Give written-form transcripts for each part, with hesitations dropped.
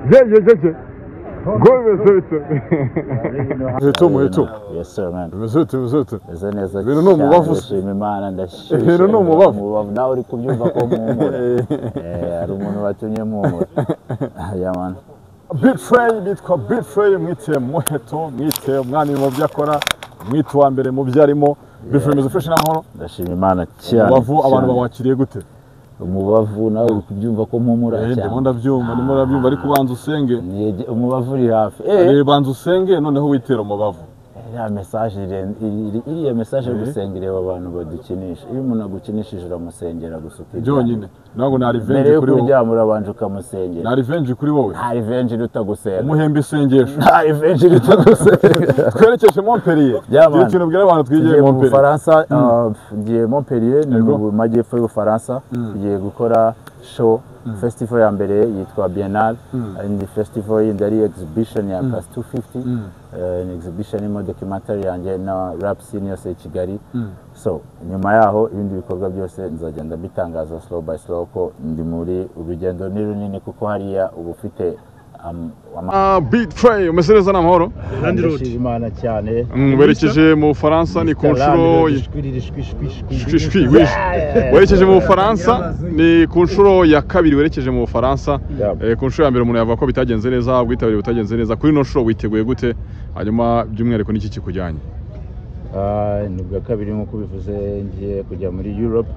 Je. Go Mesut. Mesut. Yes sir man. Mesut. Neza. Ibintu no mubavu. Imana ndashimye. Ibintu no mubavu. Nawe uri kubyumva ko muhumura. Ari umuntu watumye muhumura. Ya man. Bit Frey mwite Muheto, mwite umwami mu byakora, mwite wa mbere mu byarimo. Bit Frey meze fresh n'amahoro. Ndashimye Imana cyane. Umubavu abantu bawakiriye gute? Umubavu nawe uri kubyumva ko muhumura cyane. Ndimo ndabyumva ariko banza usenge. Umubavu uri hafi. Banza usenge noneho witera umubavu. Ya message iriya message yo gusengera abantu badukinisha. Iyo umuntu agukinishije uramusengera gusukira. Byonyine. Ntabwo na revenge kuri wowe. Kuryama urabanje ukamusengera. Na revenge kuri wowe. Nta revenge rutagusenga. Umuhembe isengesho. Nta revenge rutagusenga. Twerekeje Montpellier. Igihe kintu bwira abantu twigiye Montpellier. Faransa ngiye Montpellier ni mu majyepfo y'Ubufaransa. Tugiye gukora show. Festival ya mbere yitwa Biennale. Indi festival yindi ari exhibition ya Plus 250. An exhibition imo documentary yanjye na rap scene yose Kigali. So nyuma yaho ibindi bikorwa byose nzagenda bitangaza slow by slow ko ndi muri urugendo ni runini kuko hariya ubufite Bit Frey umesereza n'amahoro Landroad Imana cyane werekeje mu Faransa ni ku nshuro werekeje mu Faransa ni ku nshuro ya kabiri werekeje mu Faransa ku nshuro ya mbere umuntu yavuga ko bitagenze neza ubwitabire butagenze neza kuri no nshuro witeguye gute hanyuma by'umwihariko n'iki kikujyanye ni bwa kabiri nk'uko bivuze ngiye kujya muri Europe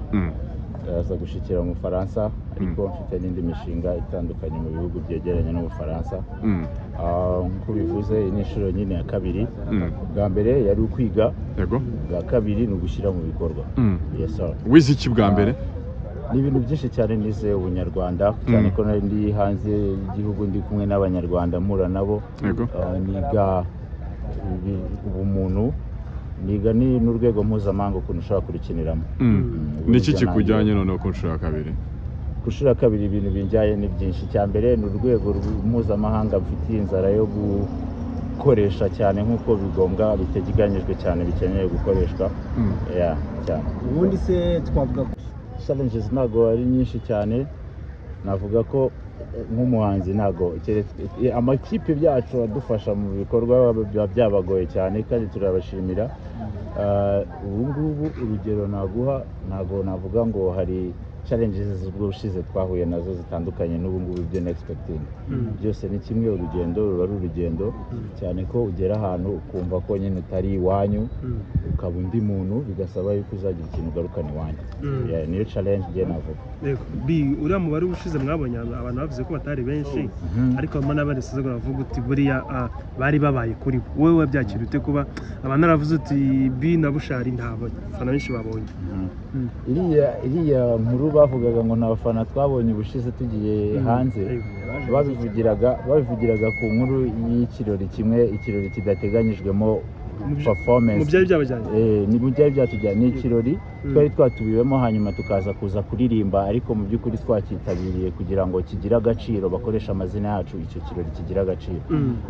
aza gushikira mu Faransa ariko mfite n'indi mishinga itandukanye mu bihugu byegeranye no mu Faransa nk'uko bivuze ni inshuro nyine ya kabiri bwa mbere yari ukwiga yego bwa kabiri ni ugushyira mu bikorwa yes sir wize iki bwa mbere ni ibintu byinshi cyane nize ubunyarwanda cyane ko ndi hanze y'igihugu ndi kumwe n'abanyarwanda mpura nabo niga ubumuntu niga ni n'urwego mpuzamahanga ukuntu ushobora kurikiniramo niki kikujyanye noneho ku nshuro ya kabiri ku nshuro ya kabiri ibintu binjyaye ni byinshi cya mbere ni urwego mpuzamahanga mfitiye inzara yo gukoresha cyane nk'uko bigombwa biteganyijwe cyane bikeneye gukoreshwa cyane ubundi se twavuga challenges ntago ari nyinshi cyane navuga ko nk'umuhanzi ntago amakipe byacu adufasha mu bikorwa byabagoye cyane kandi turabashimira ubu ngubu urugero ntago navuga ngo hari challenges z'ubushize twahuye nazo zitandukanye n'ubu ngubu ibyo expecting byose ni kimwe urugendo ruba ari urugendo cyane ko ugera ahantu ukumva ko nyine utari iwanyu ukaba undi muntu bigasaba yuko uzagira ikintu ugarukana iwanyu niyo challenge ngiye navuga uriya mubare ubushize mwabonye abantu bavuze ko batari benshi ariko bamwe n'abandi baravuga uti buriya bari babaye kuri wowe wabyakira ute kuba abantu naravuze uti Bi na Bushari nta bafana benshi babonye iriya nkuru bavugaga ngo nta bafana twabonye ubushize tugiye hanze babivugiraga ku nkuru y'ikirori kimwe ikirori kidateganyijwemo performance mu byari byabajyanye ni mu byari byatujyanye ni ikirori twari twatubiwemo hanyuma tukaza kuririmba ariko mu by'ukuri twakitabiriye kugira ngo kigire agaciro bakoresha amazina yacu icyo kirori kigira agaciro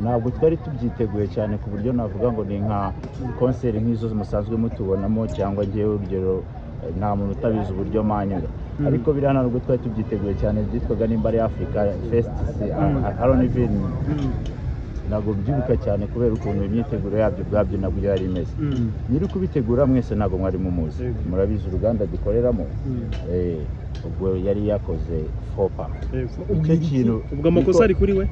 ntabwo twari tubyiteguye cyane ku buryo navuga ngo ni nka concert nk'izo musanzwe mutubonamo cyangwa ngewe urugero nta muntu utabizi uburyo manyura ariko biriya ntabwo twari tubyiteguye cyane byitwaga nimba ari Africa Fest Aroniville ntabwo byibuka cyane kubera ukuntu imyiteguro yabyo ubwabyo nabwo yari imeze nyiri kubitegura mwese ntabwo mwari mumuzi murabizi uruganda dukoreramo ubwo yari yakoze fopa icyo kintu ubwo amakosa ari kuri we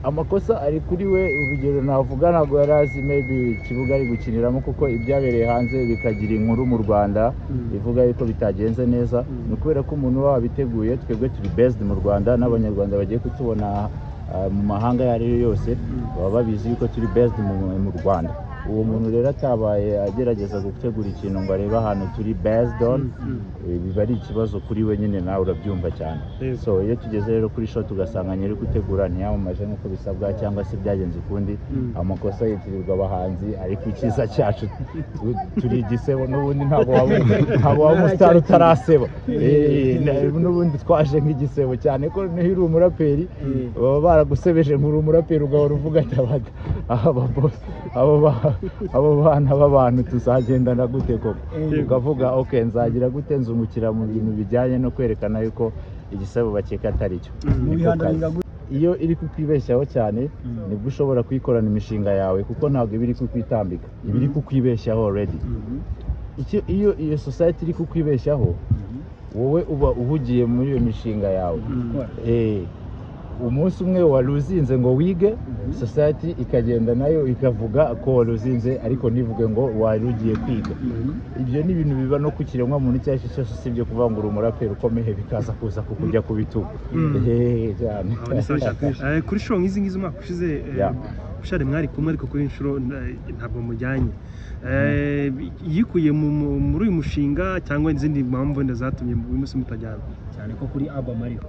amakosa ari kuri we urugero navuga ntabwo yari azi maybe ikibuga ari gukiniramo kuko ibyabereye hanze bikagira inkuru mu Rwanda bivuga yuko bitagenze neza ni ukubera ko umuntu wabiteguye twebwe turi based mu Rwanda n'abanyarwanda bagiye kutubona mu mahanga yari yose baba babizi yuko turi based mu Rwanda uwo muntu rero atabaye agerageza gutegura ikintu ngo arebe ahantu turi based on biba ari ikibazo kuri we nyine nawe urabyumva cyane so iyo tugeze rero kuri show tugasanga nyiri gutegura ntiyamamaje nk'uko bisabwa cyangwa se byagenze ukundi amakosa yitirirwa abahanzi ariko icyiza cyacu turi igisebo n'ubundi ntabwo waba umusitari utaraseba n'ubundi twaje nk'igisebo cyane ko niho uri umuraperi baba baragusebeje nk'uri umuraperi ugahora uvuga abo bana b'abantu tuzagendana gute koko ukavuga okay nzagira gute nzungukira mu bintu bijyanye no kwerekana yuko igisebo bakeka atari cyo iyo iri kukwibeshyaho cyane nibwo ushobora kuyikorana imishinga yawe kuko ntabwo iba iri kukwitambika iba iri kukwibeshyaho already. Iyo iyo society iri kukwibeshyaho wowe uba uhugiye muri iyo mishinga yawe. Umunsi umwe wari uzinze ngo wige, society ikagenda nayo ikavuga ko wari uzinze ariko ntivuge ngo wari ugiye kwiga. Ibyo ni ibintu biba no ku kiremwa muntu icyo ari cyo cyose, usibye kuvuga ngo uri umuraperi ukomeye bikaza kuza kukujya ku bitugu. Kuri show nk'izi ngizi umwaka ushize Bushari mwari kumwe ariko kuri inshuro ntabwo mujyanye. Yikuye muri uyu mushinga cyangwa izindi mpamvu wenda zatumye uyu munsi mutajyana? Cyane ko kuri album ariho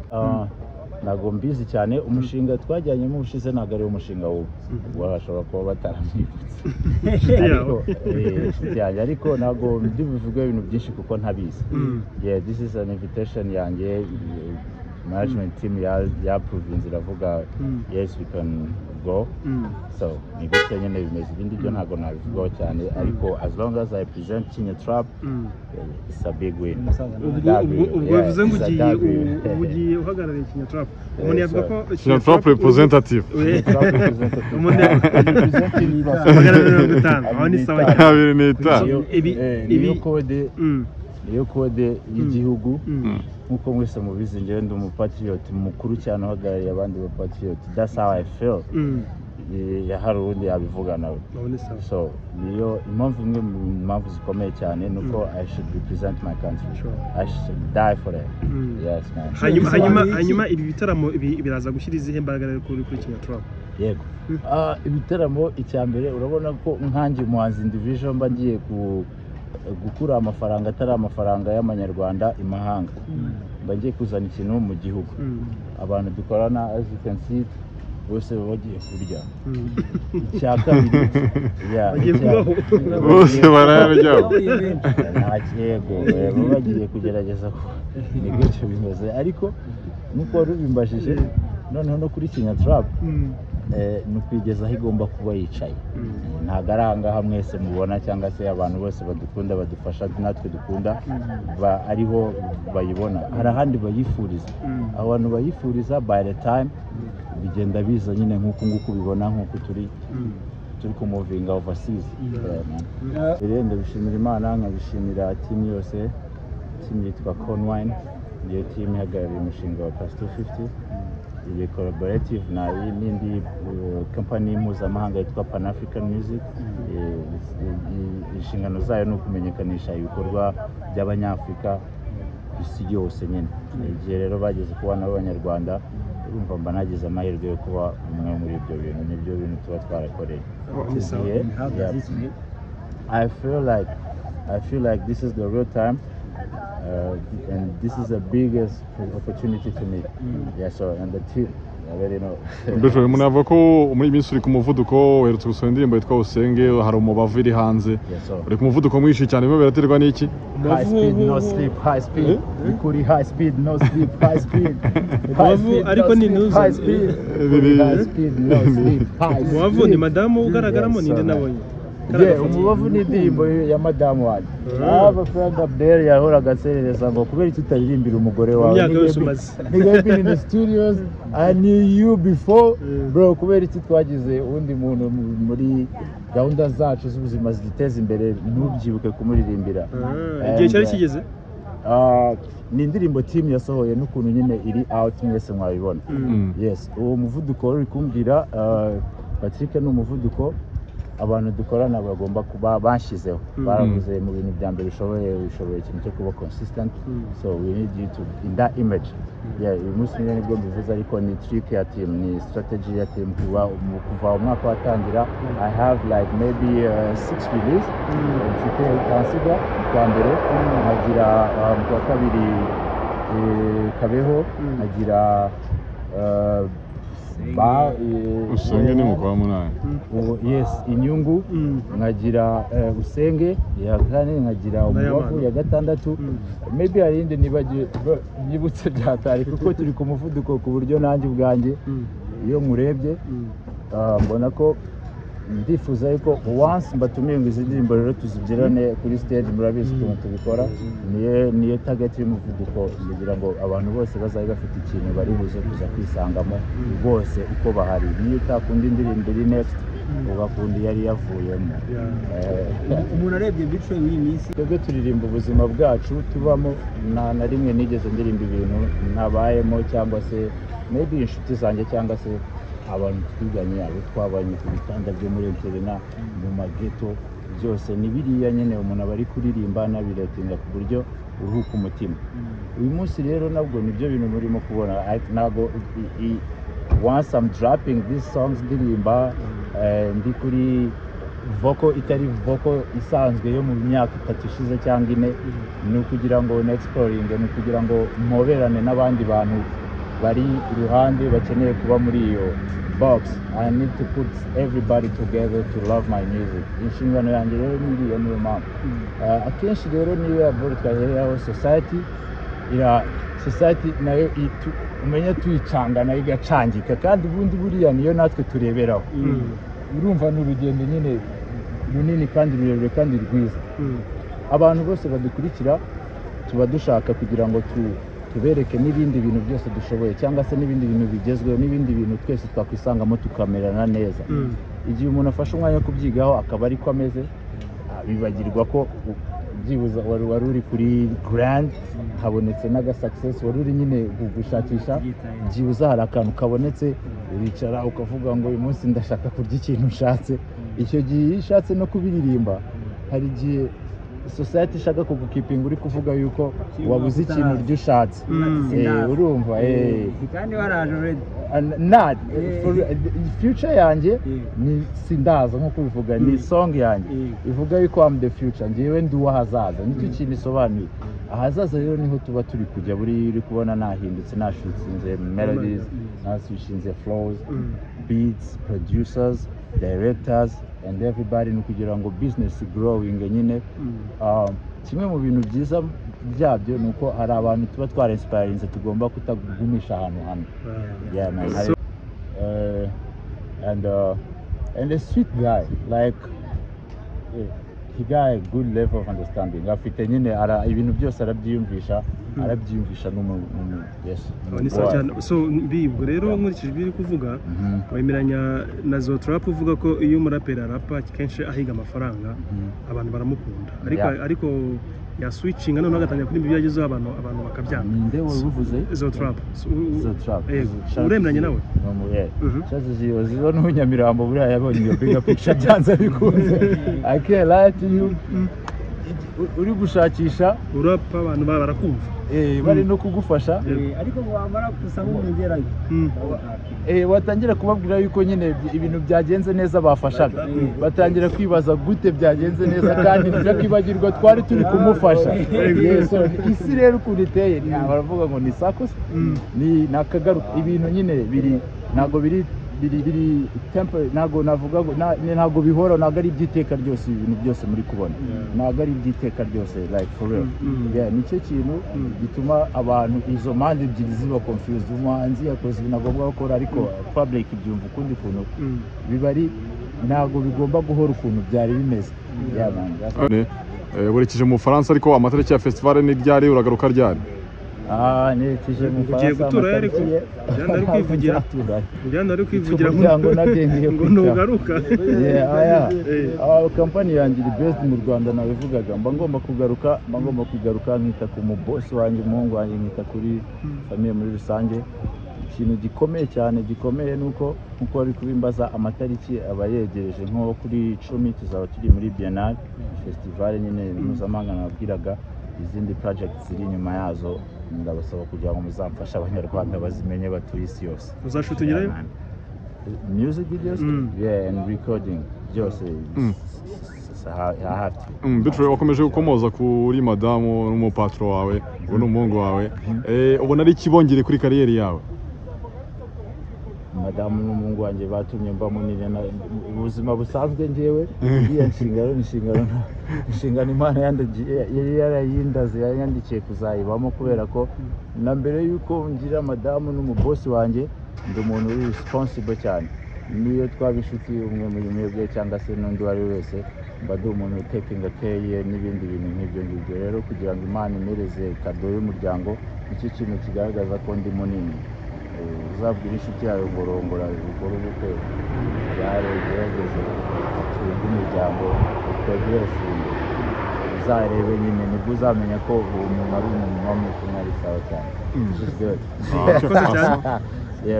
ntabwo mbizi cyane. Umushinga twajyanyemo ubushize ntabwo ari umushinga w'ubu, barashobora kuba bataramwibutse ariko ntabwo ndi buvuge ibintu byinshi kuko ntabizi. This is an invitation yanjye, management team yaprovinze iravuga yes we can go, so ni gutya nyine bimeze. Ibindi byo ntabwo nabivugaho cyane, ariko as long as I present Kenya Trap it's a big win. Ubwo bivuze ngo ugiye uhagarariye Kenya Trap, umuntu yavuga ko Kenya Trap representative iyo kode y'igihugu nkuko mwese mubizi, njyewe ndi umupatriot mukuru cyane uhagarariye abandi bapatriot. That's how I feel. Hari ubundi yabivuga nawe. So niyo impamvu imwe mu mpamvu zikomeye cyane nuko I should represent my country. I should die for it. Yes man. Hanyuma ibi bitaramo biraza gushyira izihe mbaraga kuri Kenya Trap? Yego. Ibitaramo icyambere urabona ko nkanjye umuhanzi individual mba ngiye gukura amafaranga atari amafaranga y'amanyarwanda imahanga, mba ngiye kuzana ikintu mu gihugu. Abantu dukorana as you can see bose bagiye kurya. Icya kabiri bose bararya yego bagiye kugerageza ni gutyo bimeze. Ariko nuko wari ubimbajije noneho no kuri Kenya Trap ni ukwigezaho igomba kuba yicaye. Ntabwo ari ahangaha mwese mubona cyangwa se abantu bose badukunda badufasha natwe dukunda ariho bayibona. Hari ahandi bayifuriza, abantu bayifuriza by the time bigenda biza nyine nk'uko nguko ubibona, nk'uko turi kumuvinga overseas. Ndabishimira Imana, nkabishimira team yose. Team yitwa Conwine, niyo team ihagarariye umushinga wa Plus 250. Iyi collaborative na n'indi company mpuzamahanga yitwa Pan African Music. Inshingano zayo ni ukumenyekanisha ibikorwa by'Abanyafurika ku isi yose nyine. Igihe rero bageze ku bana b'Abanyarwanda, urumva mba nagize amahirwe yo kuba umwe muri ibyo bintu, nibyo bintu tuba twarakoreye. I feel like this is the real time. And this is the biggest opportunity to me. So and the team, I already know. Mbese umuntu avuga ko muri minsi uri ku muvuduko, uherutse gusohora indirimbo yitwa Usenge, hari umubavu iri hanze. Uri ku muvuduko mwinshi cyane, biba biraterwa n'iki? High speed no sleep, high speed. Kuri high speed no sleep, high speed. Ariko ni news. High speed no sleep. Umubavu ni madamu ugaragaramo ninde nabonye? Umubavu ni indirimbo ya madamu wanjye. Aba friend up there yahoraga aserereza ngo kubera icyo utaririmbira umugore wawe. Nigga been in the studios, I knew you before bro, kubera icyo twagize undi muntu muri gahunda zacu z'ubuzima ziduteza imbere ntubyibuke kumuririmbira. Igihe cyari kigeze? Ni indirimbo team yasohoye n'ukuntu nyine iri out mwese mwabibona. Yes, uwo muvuduko uri kumbwira Patrick ni umuvuduko abantu dukorana bagomba kuba bashyizeho. Baravuze mu bintu bya mbere ushoboye ikintu cyo kuba consistent, so we need you to in that image. Uyu munsi nibwo mbivuze, ariko ni trick ya team, ni strategy ya team. Kuva umwaka watangira I have like maybe 6 release. Mfite Kansiga kwa mbere, nkagira kwa kabiri Kabeho, nkagira Usenge ni mukwa munani. Yes, Inyungu, nkagira Usenge ya kane, nkagira Umubavu ya gatandatu. Maybe hari indi nibagiye nyibutse byatari kuko turi ku muvuduko ku buryo nanjye ubwanjye iyo murebye mbona ko ndifuza yuko once mbatumiye ngo izi ndirimbo rero tuzibyirane kuri stage murabizi ukuntu tubikora niyo target y'umuvuduko kugira ngo abantu bose bazabe bafite ikintu bari buze kuza kwisangamo bose uko bahari niyo utakunda indirimbo iri next ugakunda yari yavuyemo umuntu arebye bico iyi minsi twebwe turirimba ubuzima bwacu tubamo na rimwe nigeze ndirimba ibintu nabayemo cyangwa se maybe inshuti zanjye cyangwa se abantu twiganye abo twabanye ku bitanda byo muri interina mu mageto byose ni biriya nyine umuntu aba ari kuririmba nabiretinga ku buryo uruhuka umutima uyu munsi rero nabwo nibyo bintu murimo kubona ntabwo once I'm dropping these songs ndirimba ndi kuri vocal itari vocal isanzwe yo mu myaka 3 ishize cyangwa 4 ni ukugira ngo exploring ni ukugira ngo mpoberane n'abandi bantu bari iruhande bakeneye kuba muri iyo box. I need to put everybody together to love my music. Inshingano yanjye rero niyo mpamvu akenshi rero niyo yavuga society society nayo umenya tuyicanga nayo igacangika kandi ubundi buriya niyo natwe tureberaho urumva n'urugendo nyine runini kandi rurerure kandi rwiza abantu bose badukurikira tuba dushaka kugira ngo tubereke n'ibindi bintu byose dushoboye cyangwa se n'ibindi bintu bigezweho n'ibindi bintu twese twakwisangamo tukamerana neza igihe umuntu afashe umwanya wo kubyigaho akaba ariko ameze bibagirwa ko byibuza wari uri kuri grand habonetse n'aga success wari uri nyine gushakisha byibuza hari akantu kabonetse uricara ukavuga ngo uyu munsi ndashaka kurya ikintu ushatse icyo gihe ishatse no kubiririmba hari igihe society ishaka kugukipinga uri kuvuga yuko wabuze ikintu uryo ushatse urumva kandi waraje already not for future yanjye ni sindaza nko kubivuga ni song yanjye ivuga yuko am the future ngiye ndi wahazaza nicyo kintu isobanuye ahazaza rero niho tuba turi kujya uri kubona nahindutse nashutsinze melodies naswishinze flows beats producers directors and everybody no kugira ngo business growing nyine kimwe mu bintu byiza byabyo nuko hari abantu tuba twara inspirinze tugomba kutagumisha ahantu hamwe yeah man and a sweet guy like he got a good level of understanding afite nyine ibintu byose arabyiyumvisha yes so bibwo rero nkurikije biri kuvuga wemeranya na Zotrap uvuga ko iyo umuraperi arapa kenshi ahiga amafaranga abantu baramukunda ariko ya switching none agatangira kuri ibyo yagezeho abantu bakabyanga ninde wavuze Zotrap uremeranya nawe cyaje ziyo n'unyamirambo buriya yabonye iyo bigger picture byanze bikunze I can't lie to you uri gushakisha urapa abantu barakumva bari no kugufasha ariko wamara kusanga umwegerayo watangira kubabwira yuko nyine ibintu byagenze neza bafashaga batangira kwibaza gute byagenze neza kandi ntibyakibagirwa twari turi kumufasha isi rero ukuntu iteye baravuga ngo ni sakose ni nakagaruka ibintu nyine biri ntago biri temporary ntago navuga ntago bihora ntago ari ibyiteka ryose ibintu byose muri kubona ntago ari ibyiteka ryose like for real nicyo kintu gituma abantu izo mande ebyiri ziba confused umuhanzi yakoze binagomba gukora ariko public ibyumva ukundi kuntu bibari ntago bigomba guhora ukuntu byari bimeze werekeje mu Bufaransa ariko amatariki ya festival ni ryari uragaruka ryari nerekeje mu Bufaransa gutura ariko ujyana ari kwivugira ngo nagendeye ngo nugaruka company yanjye iri based mu Rwanda nabivugaga mba ngomba kugaruka nkita ku mu boss wanjye umuhungu wanjye nkita kuri famille muri rusange ikintu gikomeye cyane gikomeye nuko ari kubimbaza amatariki aba yegereje nko kuri 10 tuzaba turi muri Biennale festival nyine mpuzamahanga nabwiraga izindi projects ziri nyuma yazo ndabasaba kugira ngo muzamfasha abanyarwanda bazimenye batuye isi yose uzashutungirayo music videos and recording byose Bitro wakomeje gukomoza kuri madamu n'umupatro wawe n'umuhungu wawe ubona ari kibongere kuri kariyeri yawe madamu n'umuhungu wanjye batumye mba munini ubuzima busanzwe ngewe iyo inshingano Imana yarayindaze yandikiye kuzayibamo kubera ko na mbere yuko ngira madamu n'umubosi wanjye ndi umuntu uri responsible cyane niyo twaba inshuti umwe muri mwebwe cyangwa se n'undi uwo ari we wese mba ndi umuntu takinga care n'ibindi bintu nk'ibyo ngibyo. Rero kugira ngo Imana imereze kado y'umuryango nicyo kintu kigaragaza ko ndi munini. Uzabwira inshuti yawe ngo rongora bikora ubukwe byare gerageze tunga umuryango progressinge, uzarebe nyine nibwo uzamenya ko uwo muntu ari umuntu w'umutima ari sawa cyane.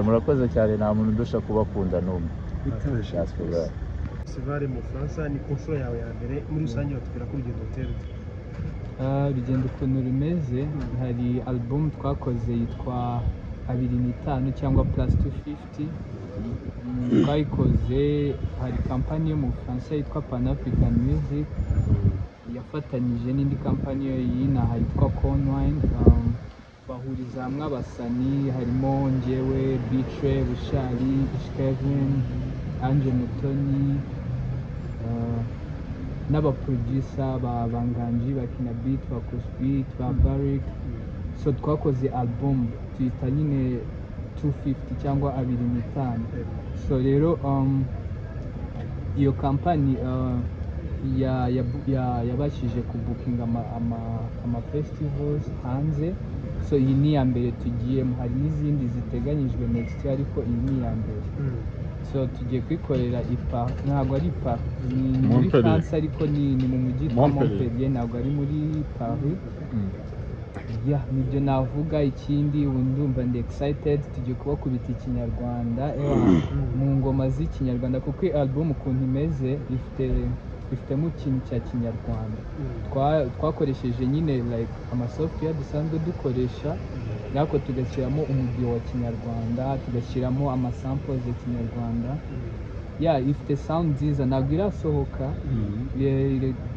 Murakoze cyane, nta muntu udusha kubakunda n'umwe. Festival mu Bufaransa ni ku nshuro yawe ya mbere, muri rusange batubwira ko urugendo rutera ute? Urugendo ukuntu rumeze, hari album twakoze yitwa 25 cyangwa plus 250. Twayikoze, hari kampani yo mu Bufaransa yitwa Pan African Music yafatanyije n'indi kampani y'inaha yitwa Conwine, bahuriza hamwe abasani harimo njyewe, Bitre, Bushari, Kevin, Ange Mutoni, n'abaproducer ba Nganji, ba Kinabit, ba Cosby, ba Barrick. So twakoze album tuyita nyine 250 cyangwa 25. So rero iyo kampani yabashije kubukinga ama festivals hanze. So iyi ni iya mbere tugiyemo, hari n'izindi ziteganyijwe next year ariko iyi ni iya mbere. So tugiye kwikorera ntabwo ari ni muri France ariko ni mu mujyi wa Montpellier, ntabwo ari muri Paris. Nibyo navuga. Ikindi ndumva ndi excited, tugiye kubakubita ikinyarwanda mu ngoma z'ikinyarwanda, kuko album ukuntu imeze ifitemo ikintu cya kinyarwanda. Twakoresheje nyine like amasoftware dusanzwe dukoresha, ariko tugashyiramo umudiho wa kinyarwanda, tugashyiramo amasamples ya kinyarwanda. Ifite sound nziza, ntabwo irasohoka,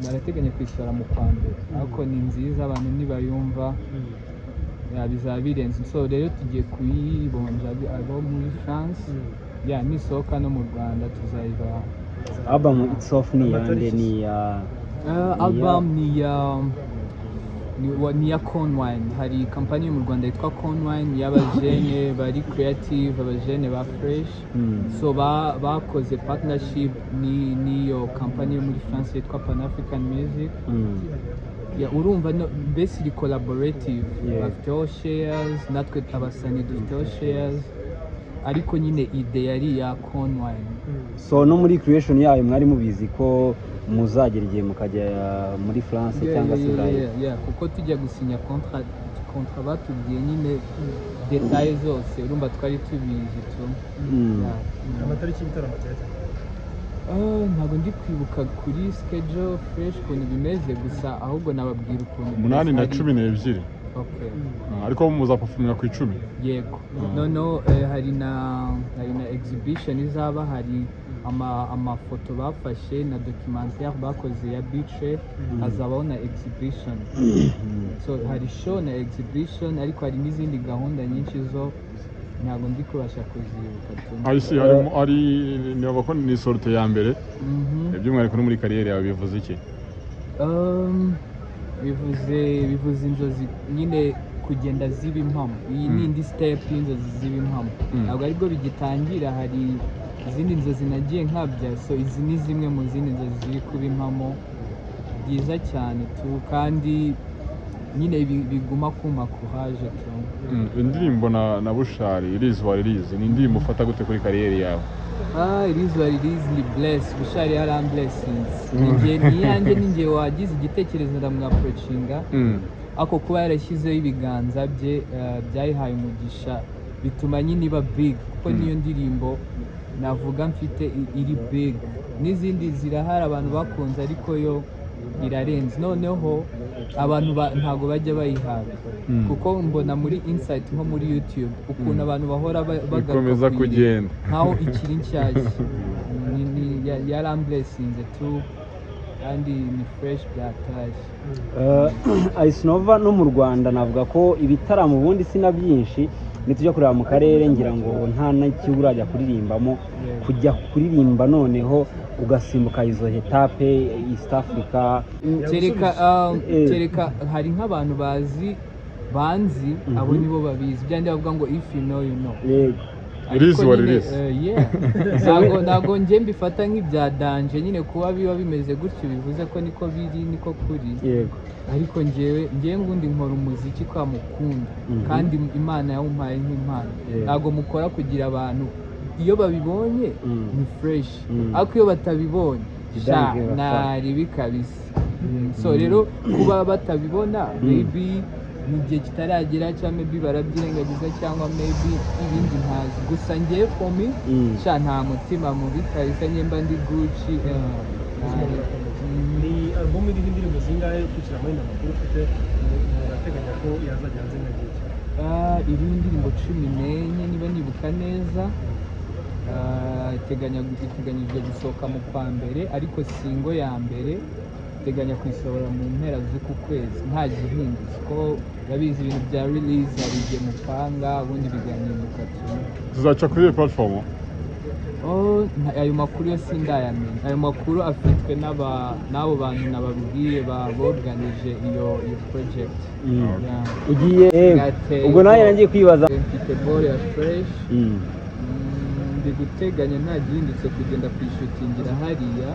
barateganya kuyisohora mu kwa mbere, ariko ni nziza, abantu nibayumva bizaba birenze. So rero tugiye kuyibonja abo muri France, nisohoka no mu Rwanda tuzayibaha. Album itself ni yande ni album ni ya Conwine. Hari kampani yo mu Rwanda yitwa Conwine y'abajene bari creative, abajene ba fresh. So bakoze partnership n'iyo kampani yo muri France yitwa Pan African Music. Urumva mbese iri collaborative, bafiteho shares, natwe abasani dufiteho shares, ariko nyine ide yari ya Conwine. So no muri creation yayo mwari mubizi ko muzagera igihe mukajya muri France cyangwa se Burayi? Kuko tujya gusinya contrat batubwiye nyine details zose, urumva twari tubizi tu. Amatariki y'ibitaramo cyane ntabwo ndi kwibuka kuri schedule fresh ukuntu bimeze, gusa ahubwo nababwira ukuntu 8 na 12. Okay. Ariko muzaperforminga ku 10? Yego. Hari na exhibition izaba, hari amafoto bafashe na documentaire bakoze ya Bitre, hazabaho na exhibition. So hari show na exhibition, ariko hari n'izindi gahunda nyinshi zo ntabwo ndi kubasha kuzibuka. Niba ko ni sorte ya mbere, by'umwihariko no muri kariyeri yawe bivuze iki? bivuze inzozi nyine kugenda ziba impamo. Iyi ni indi step y'inzozi ziba impamo, ntabwo aribwo bigitangira. Hari izindi nzozi nagiye nkabya, so izi ni zimwe mu zindi nzozi ziri kuba impamo. Byiza cyane tu, kandi nyine biguma kuma courage tu. Indirimbo na Bushari irizwa release, ni indirimbo ufata gute kuri kariyeri yawe? Irizwa release ni bless, Bushari yari blessings. Ninjye wagize igitekerezo ndamwaproachinga, ako kuba yarashyizeho ibiganza bye byayihaye umugisha, bituma nyine iba big, kuko niyo ndirimbo navuga mfite iri big. N'izindi zirahari abantu bakunze, ariko yo irarenze. Noneho abantu ntago bajya bayihaga, kuko mbona muri insight nko muri YouTube ukuntu abantu bahora bagakomeza kugenda nkaho ikiri nshyashya. Yari blessings tu, kandi ni fresh byatashye. Ice Nova no mu Rwanda navuga ko ibitaramo ubundi sina byinshi, nitujya kureba mu karere ngira ngo nta n'icyo urajya kuririmbamo, kujya kuririmba noneho ugasimbuka izo etape East Africa. Kereka hari nk'abantu banzi abo nibo babizi, byandi bavuga ngo if you know you know. Release wa release. Ntago njye mbifata nk'ibya danje nyine kuba biba bimeze gutyo bivuze ko niko biri niko kuri. Yego. Ariko njyewe ngundi nkora umuziki kwa mukunda kandi Imana yawumpaye nk'impano. Ntago mukora kugira abantu iyo babibonye ni fresh ariko iyo batabibonye nari bikabisa. So rero kuba batabibona maybe mu gihe kitaragera cyangwa maybe barabyirengagiza cyangwa maybe ibindi ntazi gusa ngiye for me nta mutima mubi kabisa nyemba ndi Gucci. Ni album iriho indirimbo zingahe ukikira muri Amakuru ufite urateganya ko yazajya hanze mu gihe ki? Iriho indirimbo 14 niba nibuka neza. Iteganyijwe gusohoka mu kwa mbere ariko singo ya mbere iteganya kuyisohora mu mpera z'uku kwezi nta gihindutse ko yabizi ibintu bya release hari igihe mupanga ubundi bigahinduka cyane. Tuzaca kuri iyo platform? Ayo makuru yo sindayamenya. Ayo makuru afitwe n'abo bantu nababwiye borganije iyo project. Ugiye ubwo nawe nagiye kwibaza mfite ball ya fresh ndi guteganya nta gihindutse kugenda kwishutingira hariya.